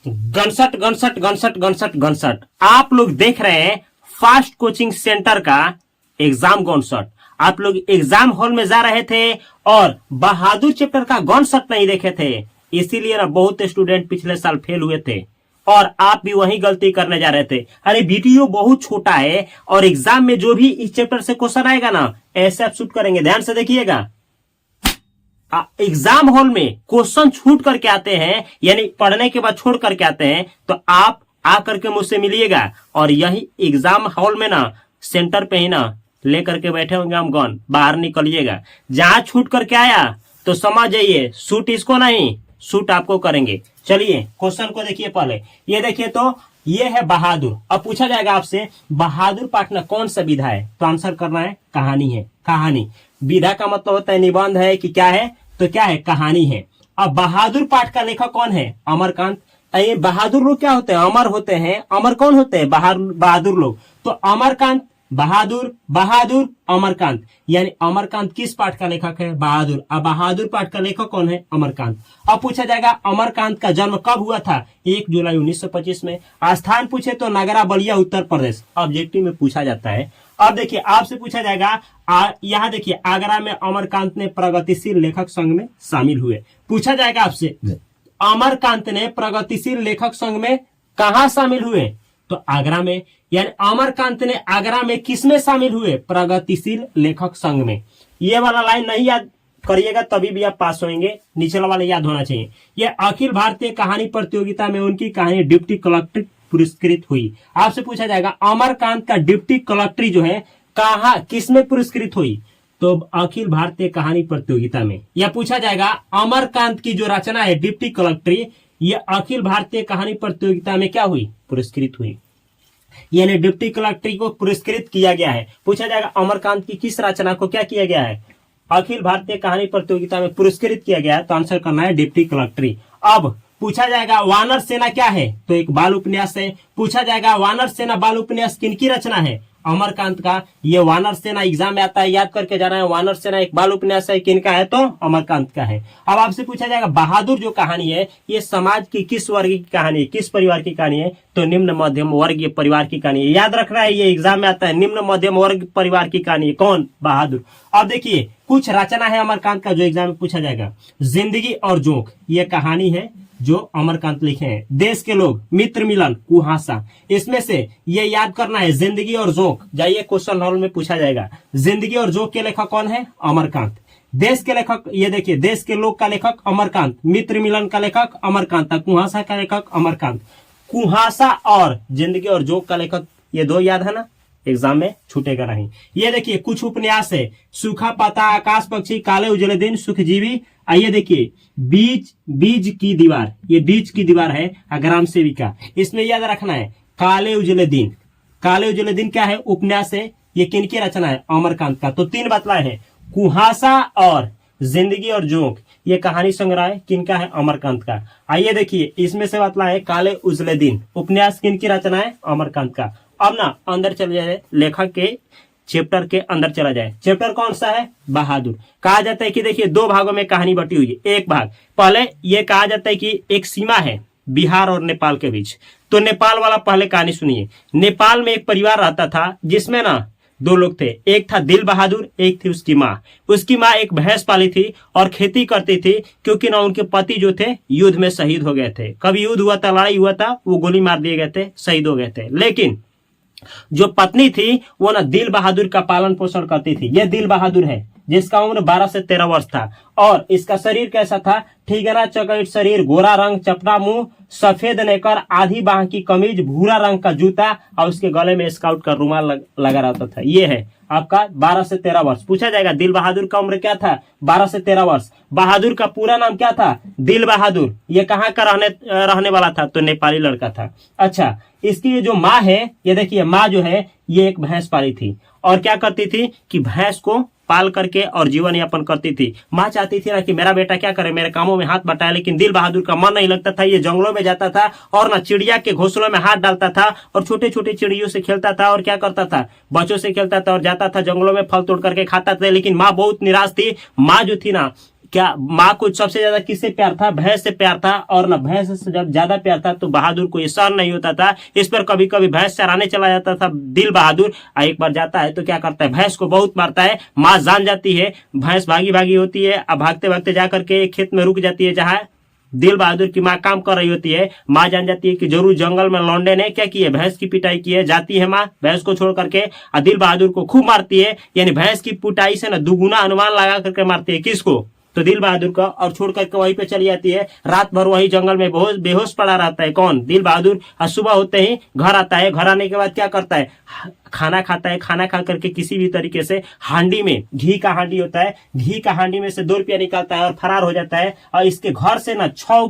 गनसट गनसट गनसट गनसट गनसट। आप लोग देख रहे हैं फास्ट कोचिंग सेंटर का एग्जाम गनसट। आप लोग एग्जाम हॉल में जा रहे थे और बहादुर चैप्टर का गनसट नहीं देखे थे, इसीलिए ना बहुत स्टूडेंट पिछले साल फेल हुए थे और आप भी वही गलती करने जा रहे थे। अरे वीडियो बहुत छोटा है और एग्जाम में जो भी इस चैप्टर से क्वेश्चन आएगा ना ऐसे आप शूट करेंगे। ध्यान से देखिएगा, एग्जाम हॉल में क्वेश्चन छूट करके आते हैं, यानी पढ़ने के बाद छोड़ करके आते हैं, तो आप आकर के मुझसे मिलिएगा और यही एग्जाम हॉल में ना सेंटर पे ही ना लेकर के बैठे होंगे हम गन। बाहर निकलिएगा, जहां छूट करके आया तो समझ जाइए शूट इसको नहीं, शूट आपको करेंगे। चलिए क्वेश्चन को देखिए। पहले ये देखिए, तो ये है बहादुर। अब पूछा जाएगा आपसे बहादुर पाठ में कौन सा विधा है, तो आंसर करना है कहानी है। कहानी विधा का मतलब होता है निबंध है कि क्या है, तो क्या है, कहानी है। अब बहादुर पाठ का लेखक कौन है, अमरकांत। ये बहादुर लोग क्या होते हैं, अमर होते हैं। अमर कौन होते हैं, बहादुर लोग। तो अमरकांत, बहादुर, बहादुर, अमरकांत, यानी अमरकांत किस पाठ का लेखक है, बहादुर। अब बहादुर पाठ का लेखक कौन है, अमरकांत। अब पूछा जाएगा अमरकांत का जन्म कब हुआ था, 1 जुलाई 1925 में। स्थान पूछे तो नगरा बलिया उत्तर प्रदेश, ऑब्जेक्टिव में पूछा जाता है। अब देखिए आपसे पूछा जाएगा, यहाँ देखिए आगरा में अमरकांत ने प्रगतिशील लेखक संघ में शामिल हुए। पूछा जाएगा आपसे अमरकांत ने प्रगतिशील लेखक संघ में कहा शामिल हुए, तो आगरा में। यानी अमरकांत ने आगरा में किस में शामिल हुए, प्रगतिशील लेखक संघ में। ये वाला लाइन नहीं याद करिएगा तभी भी आप पास होंगे, निचला वाला याद होना चाहिए। यह अखिल भारतीय कहानी प्रतियोगिता में उनकी कहानी डिप्टी कलेक्टर पुरस्कृत हुई। आपसे पूछा जाएगा अमरकांत का डिप्टी कलेक्ट्री जो है कहा किस में पुरस्कृत हुई, तो अखिल भारतीय कहानी प्रतियोगिता में। यह पूछा जाएगा अमरकांत की जो रचना है डिप्टी कलेक्ट्री, यह अखिल भारतीय कहानी प्रतियोगिता में क्या हुई, पुरस्कृत हुई। यानी डिप्टी कलेक्ट्री को पुरस्कृत किया गया है। पूछा जाएगा अमरकांत की किस रचना को क्या किया गया है, अखिल भारतीय कहानी प्रतियोगिता में पुरस्कृत किया गया है, तो आंसर करना है डिप्टी कलेक्ट्री। अब पूछा जाएगा वानर सेना क्या है, तो एक बाल उपन्यास है। पूछा जाएगा वानर सेना बाल उपन्यास किनकी रचना है, अमरकांत का। ये वानर सेना एग्जाम में आता है, याद करके जाना है। वानर सेना एक बाल उपन्यास है, किनका है, तो अमरकांत का है। अब आपसे पूछा जाएगा बहादुर जो कहानी है ये समाज की किस वर्ग की कहानी है, किस परिवार की कहानी है, तो निम्न मध्यम वर्गीय परिवार की कहानी है। याद रखना है, ये एग्जाम में आता है, निम्न मध्यम वर्ग परिवार की कहानी है। कौन, बहादुर। अब देखिए कुछ रचना है अमरकांत का जो एग्जाम में पूछा जाएगा। जिंदगी और जोंक ये कहानी है जो अमरकांत लिखे हैं। देश के लोग, मित्र मिलन, कुहासा, इसमें से ये याद करना है जिंदगी और जोंक। जाइए क्वेश्चन हॉल में पूछा जाएगा जिंदगी और जोंक के लेखक कौन है, अमरकांत। देश के लेखक ये देखिए, देश के लोग का लेखक अमरकांत, मित्र मिलन का लेखक अमरकांत, कुहासा का लेखक अमरकांत। कुहासा और जिंदगी और जोंक का लेखक ये दो याद है ना, एग्जाम में छूटेगा नहीं। ये देखिए कुछ उपन्यास है, सूखा पत्ता, आकाश पक्षी, काले उजले दिन, सुखजीवी। आइए देखिए बीज की दीवार, ये बीज की दीवार है ग्राम सेविका। इसमें याद रखना है काले उजले दिन। काले उजले दिन क्या है, उपन्यास है। ये किनकी रचना है, अमरकांत का। तो 3 बतलाए हैं, कुहासा और जिंदगी और जोंक ये कहानी संग्रह किनका है, अमरकांत का। आइए देखिए इसमें से बतला है काले उजले दिन, उपन्यास किनकी रचना है, अमरकांत का। अब ना अंदर चले जाए, लेखक के चैप्टर के अंदर चला जाए। चैप्टर कौन सा है, बहादुर। कहा जाता है कि देखिए 2 भागों में कहानी बटी हुई है। एक भाग पहले ये कहा जाता है कि एक सीमा है बिहार और नेपाल के बीच, तो नेपाल वाला पहले कहानी सुनिए। नेपाल में एक परिवार रहता था जिसमें ना 2 लोग थे, एक था दिल बहादुर, एक थी उसकी माँ। उसकी माँ एक भैंस पाली थी और खेती करती थी, क्योंकि ना उनके पति जो थे युद्ध में शहीद हो गए थे। कभी युद्ध हुआ था, लड़ाई हुआ था, वो गोली मार दिए गए थे, शहीद हो गए थे। लेकिन जो पत्नी थी वो ना दिल बहादुर का पालन पोषण करती थी। ये दिल बहादुर है जिसका उम्र 12 से 13 वर्ष था और इसका शरीर कैसा था, ठीकरा चकैत शरीर, गोरा रंग, चपटा मुंह, सफेद नेकर, आधी बाह की कमीज, भूरा रंग का जूता और उसके गले में स्काउट का रुमाल लगा रहता था। ये है आपका 12 से 13 वर्ष। पूछा जाएगा दिल बहादुर का उम्र क्या था, 12 से 13 वर्ष। बहादुर का पूरा नाम क्या था, दिल बहादुर। ये कहाँ का रहने वाला था, तो नेपाली लड़का था। अच्छा, इसकी ये जो माँ है, ये देखिए माँ जो है ये एक भैंस पाली थी और क्या करती थी कि भैंस को पाल करके और जीवन यापन करती थी। माँ चाहती थी ना कि मेरा बेटा क्या करे, मेरे कामों में हाथ बटाए, लेकिन दिल बहादुर का मन नहीं लगता था। ये जंगलों में जाता था और ना चिड़िया के घोंसलों में हाथ डालता था और छोटे छोटे चिड़ियों से खेलता था और क्या करता था, बच्चों से खेलता था और जाता था जंगलों में फल तोड़ करके खाता था। लेकिन माँ बहुत निराश थी। माँ जो थी ना क्या माँ को सबसे ज्यादा किससे प्यार था? भैंस से प्यार था। और ना भैंस से जब ज्यादा प्यार था तो बहादुर को ये सहन नहीं होता था। इस पर कभी कभी भैंस चराने चला जाता था दिल बहादुर। एक बार जाता है तो क्या करता है, भैंस को बहुत मारता है। माँ जान जाती है, भैंस भागी भागी होती है। अब भागते भागते जाकर के एक खेत में रुक जाती है जहाँ दिल बहादुर की माँ काम कर रही होती है। माँ जान जाती है कि जरूर जंगल में लौंडे ने क्या किया, भैंस की पिटाई की है। जाती है माँ भैंस को छोड़ करके और दिल बहादुर को खूब मारती है। यानी भैंस की पिटाई से ना दुगुना अनुमान लगा करके मारती है। किसको? तो दिल बहादुर का। और छोड़ करके वहीं पे चली जाती है। रात भर वही जंगल में बेहोश पड़ा रहता है। कौन? दिल बहादुर। और सुबह होते ही घर आता है। घर आने के बाद क्या करता है, खाना खाता है। खाना खा करके किसी भी तरीके से हांडी में, घी का हांडी होता है, घी का हांडी में से 2 रुपया निकालता है और फरार हो जाता है। और इसके घर से ना 6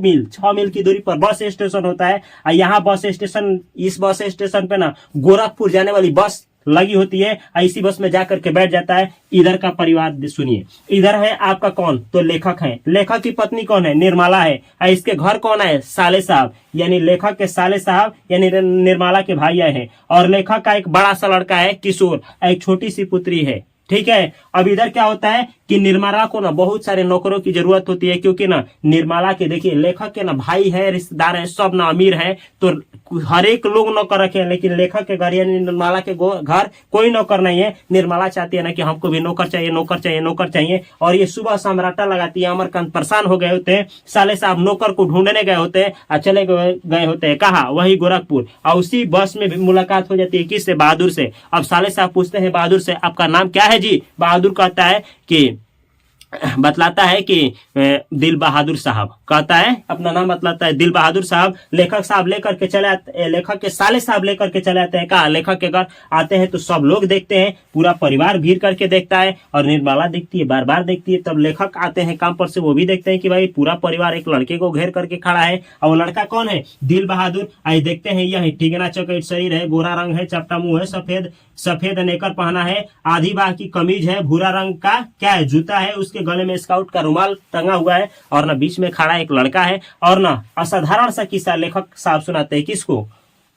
मील की दूरी पर बस स्टेशन होता है। और यहाँ बस स्टेशन, इस बस स्टेशन पे ना गोरखपुर जाने वाली बस लगी होती है। इसी बस में जाकर के बैठ जाता है। इधर का परिवार सुनिए। इधर है आपका कौन? तो लेखक है। लेखक की पत्नी कौन है? निर्मला है। और इसके घर कौन है? साले साहब। यानी लेखक के साले साहब यानी निर्मला के भाइया है। और लेखक का एक बड़ा सा लड़का है किशोर, एक छोटी सी पुत्री है। ठीक है। अब इधर क्या होता है कि निर्मला को ना बहुत सारे नौकरों की जरूरत होती है, क्योंकि ना निर्मला के देखिए लेखक के ना भाई है, रिश्तेदार है, सब ना अमीर है। तो हर एक लोग नौकर रखे हैं, लेकिन लेखक के घर यानी निर्मला के घर कोई नौकर नहीं है। निर्मला चाहती है ना कि हमको भी नौकर चाहिए, नौकर चाहिए, नौकर चाहिए। और ये सुबह सम्राटा लगाती है। अमरकांत परेशान हो गए होते हैं। साले साहब नौकर को ढूंढने गए होते हैं और चले गए होते हैं कहा, वही गोरखपुर। और उसी बस में भी मुलाकात हो जाती है किससे? बहादुर से। अब साले साहब पूछते हैं बहादुर से, आपका नाम क्या है जी? बहादुर कहता है कि बतलाता है कि दिल बहादुर साहब, कहता है अपना नाम बतलाता है दिल बहादुर साहब। लेखक साहब लेकर के चले आते, लेखक के साले साहब लेकर के चले आते हैं। कहा लेखक के घर आते हैं तो सब लोग देखते हैं, पूरा परिवार भीड़ करके देखता है। और निर्मला देखती है, बार बार देखती है। तब लेखक आते हैं काम पर से, वो भी देखते हैं कि भाई पूरा परिवार एक लड़के को घेर करके खड़ा है। और वो लड़का कौन है? दिल बहादुर। आई देखते हैं यही ठिगना चौकट शरीर है, गोरा रंग है, चपटा मुंह है, सफेद नेकर पहना है, आधी बाह की कमीज है, भूरा रंग का क्या है, जूता है, उसके गले में स्काउट का रुमाल टंगा हुआ है। और ना बीच में खड़ा एक लड़का है। और ना असाधारण सा किस्सा लेखक साहब सुनाते हैं। किसको?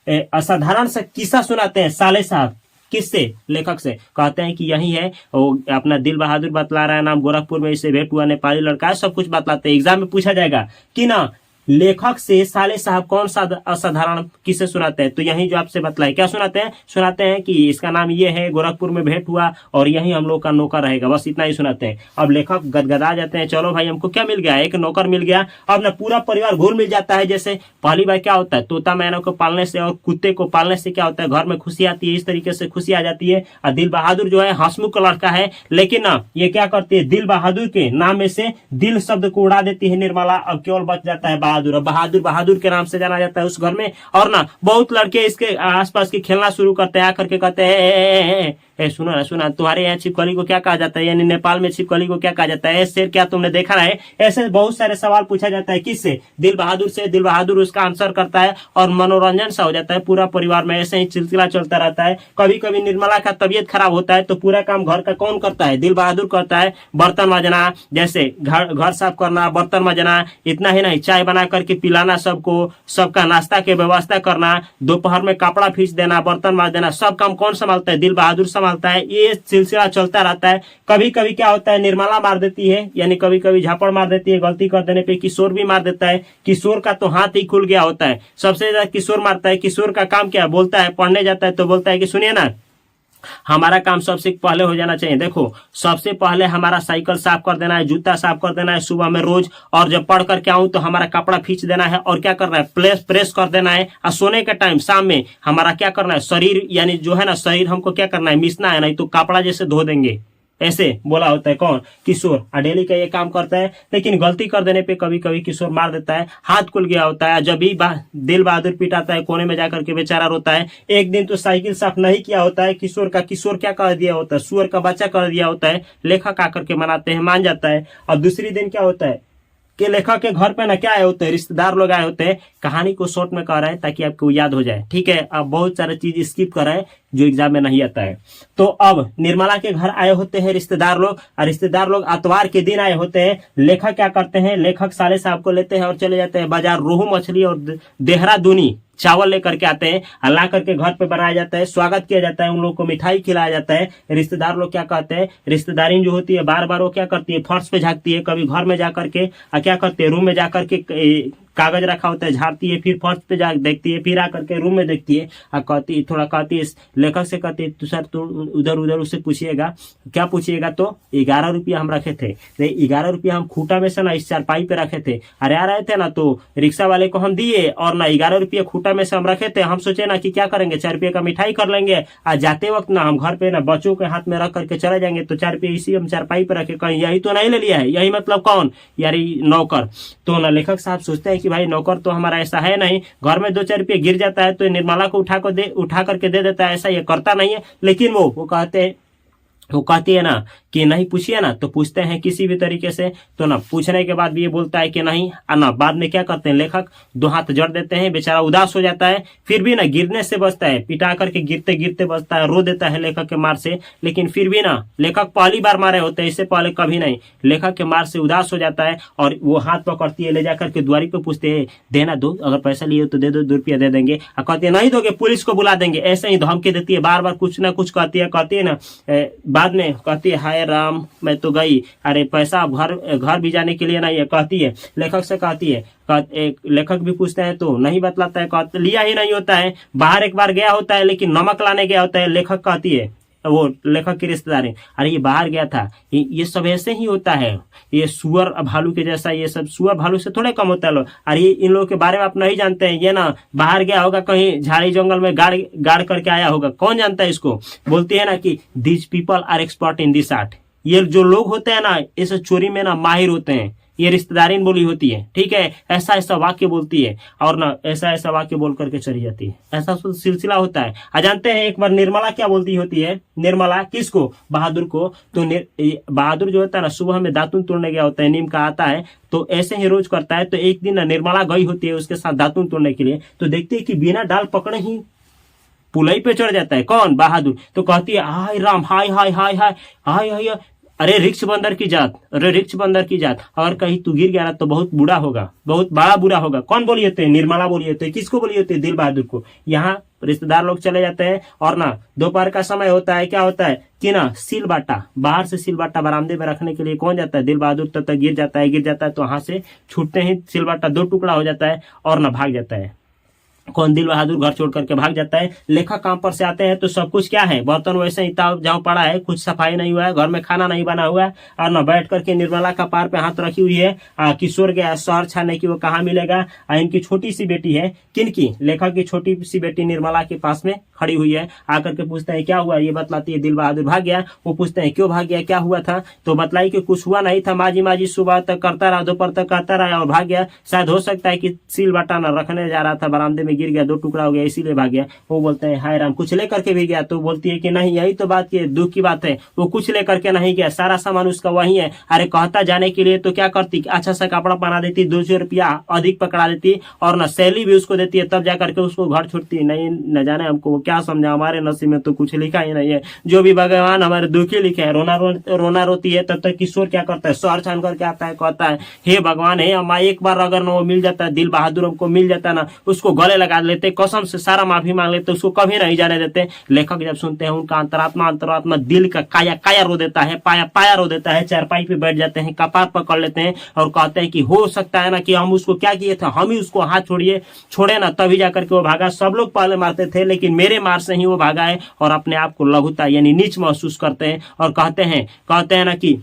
असाधारण सा किस्सा सुनाते हैं साले साहब। किससे? लेखक से। कहते हैं कि यही है वो अपना दिल बहादुर बतला रहा है, नाम गोरखपुर में इससे भेंट हुआ, नेपाली लड़का है, सब कुछ बतलाते हैं। एग्जाम में पूछा जाएगा कि ना लेखक से साले साहब कौन सा असाधारण किसे सुनाते हैं? तो यही जो आपसे बतलाए, क्या सुनाते हैं? सुनाते हैं कि इसका नाम ये है, गोरखपुर में भेंट हुआ और यही हम लोग का नौकर रहेगा। बस इतना ही सुनाते हैं। अब लेखक गदगदा जाते हैं, चलो भाई हमको क्या मिल गया, एक नौकर मिल गया। अब ना पूरा परिवार घुल मिल जाता है। जैसे पहली बार क्या होता है, तोता मैना को पालने से और कुत्ते को पालने से क्या होता है, घर में खुशी आती है। इस तरीके से खुशी आ जाती है। और दिल बहादुर जो है हंसमुख का लड़का है, लेकिन ना ये क्या करती है, दिल बहादुर के नाम में से दिल शब्द को उड़ा देती है निर्मला। अब केवल बच जाता है बहादुर। बहादुर बहादुर के नाम से जाना जाता है उस घर में। और ना बहुत लड़के इसके आसपास के खेलना शुरू करते हैं, आकर के कहते हैं सुनो ना, सुना तुम्हारे यहाँ छिपकली को क्या कहा जाता है, यानी नेपाल में छिपकली को क्या कहा जाता है, शेर क्या तुमने देखा है? ऐसे बहुत सारे सवाल पूछा जाता है। किससे? दिल बहादुर से। दिल बहादुर उसका आंसर करता है और मनोरंजन सा हो जाता है पूरा परिवार में। ऐसे ही सिलसिला चलता रहता है। कभी कभी निर्मला का तबीयत खराब होता है तो पूरा काम घर का कौन करता है? दिल बहादुर करता है। बर्तन मजना, जैसे घर साफ करना, बर्तन मजना, इतना ही नहीं, चाय बना करके पिलाना सबको, सबका नाश्ता की व्यवस्था करना, दोपहर में कपड़ा फींच देना, बर्तन मार देना, सब काम कौन संभालता है? दिल बहादुर संभालता है। ये सिलसिला चलता रहता है। कभी कभी क्या होता है, निर्मला मार देती है, यानी कभी कभी झापड़ मार देती है। गलती कर देने पे किशोर भी मार देता है। किशोर का तो हाथ ही खुल गया होता है। सबसे ज्यादा किशोर मारता है। किशोर का काम क्या बोलता है, पढ़ने जाता है तो बोलता है कि सुनिए ना, हमारा काम सबसे पहले हो जाना चाहिए। देखो सबसे पहले हमारा साइकिल साफ कर देना है, जूता साफ कर देना है सुबह में रोज। और जब पढ़ करके आऊं तो हमारा कपड़ा खींच देना है। और क्या करना है, प्रेस कर देना है। और सोने के टाइम शाम में हमारा क्या करना है, शरीर यानी जो है ना, शरीर हमको क्या करना है, मिसना है, नहीं तो कपड़ा जैसे धो देंगे। ऐसे बोला होता है। कौन? किशोर। डेली का ये काम करता है। लेकिन गलती कर देने पे कभी कभी किशोर मार देता है। हाथ खुल गया होता है। जब भी दिल बहादुर पिटाता है, कोने में जाकर के बेचारा रोता है। एक दिन तो साइकिल साफ नहीं किया होता है किशोर का। किशोर क्या कर दिया होता है, सुअर का बच्चा कर दिया होता है। लेखक आकर के मनाते हैं, मान जाता है। और दूसरी दिन क्या होता है कि लेखक के घर पे ना क्या आए होते हैं, रिश्तेदार लोग आए होते हैं। कहानी को शॉर्ट में कह रहे हैं ताकि आपको याद हो जाए। ठीक है। अब बहुत सारे चीज स्किप कर रहे हैं जो एग्जाम में नहीं आता है। तो अब निर्मला के घर आए होते हैं रिश्तेदार लोग, और रिश्तेदार लोग आतवार के दिन आए होते हैं। लेखक क्या करते हैं, लेखक साले साहब को लेते हैं और चले जाते हैं बाजार। रोहू मछली और देहरादूनी चावल लेकर के आते हैं, ला करके घर पे बनाया जाता है, स्वागत किया जाता है, उन लोगों को मिठाई खिलाया जाता है। रिश्तेदार लोग क्या कहते हैं, रिश्तेदारी जो होती है बार बार वो क्या करती है, फर्श पे झांकती है, कभी घर में जाकर के क्या करती है, रूम में जाकर के कागज रखा होता है झाड़ती है, फिर फर्श पे जा देखती है, फिर आकर के रूम में देखती है और कहती थोड़ा कहती है लेखक से कहती है, तो सर तो उधर उधर उससे पूछिएगा, क्या पूछिएगा, तो 11 रुपया हम रखे थे, 11 रुपया हम खूटा में से ना इस चारपाई पे रखे थे, अरे आ रहे थे ना तो रिक्शा वाले को हम दिए और ना 11 रुपया खूटा में से हम रखे थे, हम सोचे ना कि क्या करेंगे 4 रुपये का मिठाई कर लेंगे, आज जाते वक्त ना हम घर पे ना बच्चों के हाथ में रख करके चले जाएंगे, तो 4 रुपये इसी हम चारपाई पे रखे, कहीं यही तो नहीं ले लिया है, यही मतलब कौन यार नौकर। तो ना लेखक साहब सोचते हैं कि भाई नौकर तो हमारा ऐसा है नहीं, घर में 2-4 रुपये गिर जाता है तो निर्मला को उठा करके दे देता है, ऐसा ये करता नहीं है। लेकिन वो कहती है ना कि नहीं पूछिए ना, तो पूछते हैं किसी भी तरीके से, तो ना पूछने के बाद भी ये बोलता है कि नहीं, ना बाद में क्या करते हैं लेखक 2 हाथ जड़ देते हैं, बेचारा उदास हो जाता है, फिर भी ना गिरने से बचता है, पिटा करके गिरते गिरते बचता है, रो देता है लेखक के मार से, लेकिन फिर भी ना लेखक पहली बार मारे होते हैं, इससे पहले कभी नहीं, लेखक के मार से उदास हो जाता है और वो हाथ पकड़ती है, ले जाकर के द्वारी पे पूछते हैं देना दो, अगर पैसा लिए तो दे दो, 2 रुपया दे देंगे, और कहते हैं नहीं दोगे पुलिस को बुला देंगे, ऐसे ही धमकी देती है, बार बार कुछ ना कुछ कहती है ना, बाद में कहती है हाय राम मैं तो गई, अरे पैसा घर भी जाने के लिए नहीं है, कहती है लेखक से, कहती है लेखक भी पूछते हैं तो नहीं बतलाता है, लिया ही नहीं होता है, बाहर एक बार गया होता है लेकिन नमक लाने गया होता है, लेखक कहती है वो लेखक की रिश्तेदारी, अरे ये बाहर गया था, ये सब ऐसे ही होता है, ये सुअर भालू के जैसा, ये सब सुअर भालू से थोड़े कम होता है लोग, अरे इन लोगों के बारे में आप नहीं जानते हैं, ये ना बाहर गया होगा कहीं झाड़ी जंगल में गाड़ करके आया होगा, कौन जानता है इसको। बोलती है ना कि this people are expert in this art, ये जो लोग होते हैं ना इस चोरी में ना माहिर होते हैं, ये रिश्तेदारी बोली होती है, ठीक है, ऐसा ऐसा वाक्य बोलती है और ना ऐसा ऐसा वाक्य बोल करके चली जाती है, ऐसा सिलसिला होता है। जानते हैं एक बार निर्मला क्या बोलती होती है, निर्मला किसको, बहादुर को, तो बहादुर जो होता है ना सुबह में दातुन तोड़ने गया होता है, नीम का आता है, तो ऐसे ही रोज करता है, तो एक दिन निर्मला गई होती है उसके साथ दातुन तोड़ने के लिए, तो देखती है कि बिना डाल पकड़े ही पुलाई पे चढ़ जाता है, कौन, बहादुर, तो कहती है हाय राम हाय हाय हाय हाय हाय हाय, अरे रिक्श बंदर की जात, अरे रिक्श बंदर की जात, अगर कहीं तू गिर गया ना तो बहुत बुरा होगा, बहुत बड़ा बुरा होगा। कौन बोली होते हैं, निर्मला बोली होते हैं, किसको बोली होती है, दिल बहादुर को। यहाँ रिश्तेदार लोग चले जाते हैं और ना दोपहर का समय होता है, क्या होता है कि ना सिलबाटा, बाहर से सिलबाटा बरामदे में रखने के लिए कौन जाता है, दिल बहादुर, तब तक गिर जाता है तो वहां से छूटते ही सिलबाटा 2 टुकड़ा हो जाता है और ना भाग जाता है, कौन, दिल बहादुर घर छोड़ करके भाग जाता है। लेखक काम पर से आते हैं तो सब कुछ क्या है, बर्तन वैसे ही जहाँ पड़ा है, कुछ सफाई नहीं हुआ है, घर में खाना नहीं बना हुआ है, और न बैठ करके निर्मला का पार पे हाथ रखी हुई है, किशोर गया शहर छाने की, वो कहाँ मिलेगा। इनकी छोटी सी बेटी है, किनकी, लेखक की छोटी सी बेटी निर्मला के पास में खड़ी हुई है, आकर के पूछते हैं क्या हुआ, ये बतलाती है दिल बहादुर भाग गया। वो पूछते हैं क्यों भाग गया, क्या हुआ था, तो बतलाई कि कुछ हुआ नहीं था, माजी सुबह तक करता रहा, दोपहर तक करता रहा और भाग गया, शायद हो सकता है कि सिल बटा न रखने जा रहा था, बरामदे में गिर गया, 2 टुकड़ा हो गया, इसीलिए भाग गया। वो बोलते हैं हाय राम, कुछ लेकर के भी गया, तो बोलती है कि नहीं, यही तो बात की दुख की बात है, वो कुछ लेकर के नहीं गया, सारा सामान उसका वही है। अरे कहता जाने के लिए तो क्या करती, अच्छा सा कपड़ा पहना देती, 200 रुपया अधिक पकड़ा देती और न सैलरी भी उसको देती है, तब जाकर के उसको घर छोड़ती। नहीं न जाने हमको क्या समझा, हमारे नसीब में तो कुछ लिखा ही नहीं है, जो भी भगवान हमारे दुखी लिखे है। रोना रोती है, तब तक किशोर क्या करता है, शहर छान करके आता है, कहता है हे भगवान, हे अम्मा, एक बार अगर न वो मिल जाता है, दिल बहादुर हमको मिल जाता ना, उसको गले लगा लेते, कसम से सारा माफी मांग लेते, उसको कभी नहीं जाने देते। लेखक जब सुनते हैं उनका अंतरात्मा दिल का काया रो देता है, पाया रो देता है, चारपाई पे बैठ जाते हैं, कपार पकड़ लेते हैं और कहते हैं कि हो सकता है ना कि हम उसको क्या किए थे, हम ही उसको हाथ छोड़े ना, तभी जाकर के वो भागा। सब लोग पहले मारते थे लेकिन मेरे मार से ही वो भागा है, और अपने आप को लघुता यानी नीच महसूस करते हैं और कहते हैं ना कि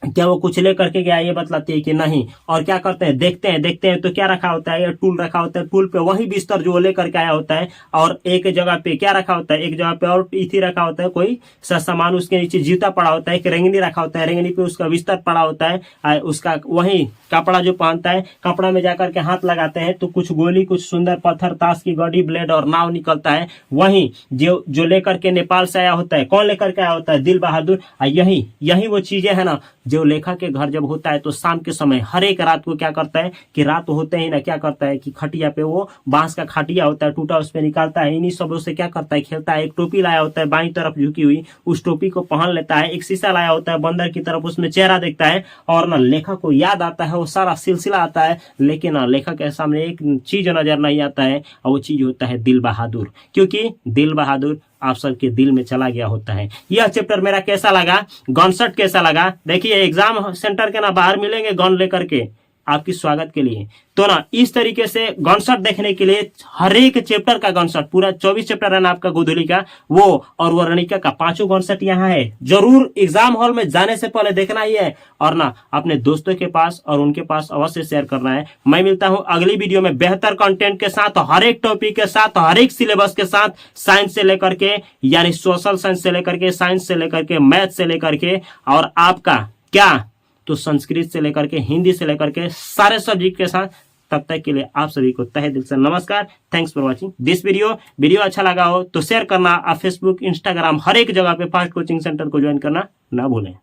क्या वो कुछ लेकर के गया, ये बतलाती है कि नहीं। और क्या करते हैं, देखते हैं तो क्या रखा होता है, टूल रखा होता है, टूल पे वही बिस्तर जो लेकर के आया होता है, और एक जगह पे क्या रखा होता है, एक जगह पे और इथी रखा होता है, कोई सा सामान, उसके नीचे जूता पड़ा होता है, एक रेंगनी रखा होता है, रेंगनी पे उसका बिस्तर पड़ा होता है, उसका वही कपड़ा जो पहनता है, कपड़ा में जाकर के हाथ लगाते हैं तो कुछ गोली, कुछ सुंदर पत्थर, ताश की गड्डी, ब्लेड और नाव निकलता है। वही जो लेकर के नेपाल से आया होता है, कौन लेकर के आया होता है, दिल बहादुर। यही वो चीजें है ना जो लेखा के घर जब होता है तो शाम के समय हर एक रात को क्या करता है कि रात होते ही ना क्या करता है कि खटिया पे वो बांस का खटिया होता है टूटा, उस पे निकालता है, इन्हीं सबों से क्या करता है खेलता है। एक टोपी लाया होता है बाईं तरफ झुकी हुई, उस टोपी को पहन लेता है। एक शीशा लाया होता है बंदर की तरफ, उसमें चेहरा देखता है और ना लेखा को याद आता है, वो सारा सिलसिला आता है, लेकिन ना लेखा के सामने एक चीज नजर नहीं आता है और वो चीज होता है दिल बहादुर, क्योंकि दिल बहादुर आप सबके दिल में चला गया होता है। यह चैप्टर मेरा कैसा लगा, गनशॉट कैसा लगा, देखिए एग्जाम सेंटर के ना बाहर मिलेंगे गन लेकर के आपकी स्वागत के लिए। तो ना इस तरीके से गनशॉट देखने के लिए हर एक चैप्टर का गनशॉट, पूरा 24 चैप्टर है ना आपका गोधुली का, वो और वर्णिका का 5 गनशॉट यहाँ है। जरूर एग्जाम हॉल में जाने से पहले देखना ही है और ना अपने दोस्तों के पास और उनके पास अवश्य शेयर करना है। मैं मिलता हूं अगली वीडियो में बेहतर कंटेंट के साथ, हर एक टॉपिक के साथ, हर एक सिलेबस के साथ, साइंस से लेकर के यानी सोशल साइंस से लेकर के, साइंस से लेकर के, मैथ से लेकर के, और आपका क्या तो संस्कृत से लेकर के, हिंदी से लेकर के सारे सब्जेक्ट के साथ। तब तक के लिए आप सभी को तहे दिल से नमस्कार। Thanks for watching this video अच्छा लगा हो तो शेयर करना, आप फेसबुक, इंस्टाग्राम हर एक जगह पे फास्ट कोचिंग सेंटर को ज्वाइन करना ना भूलें।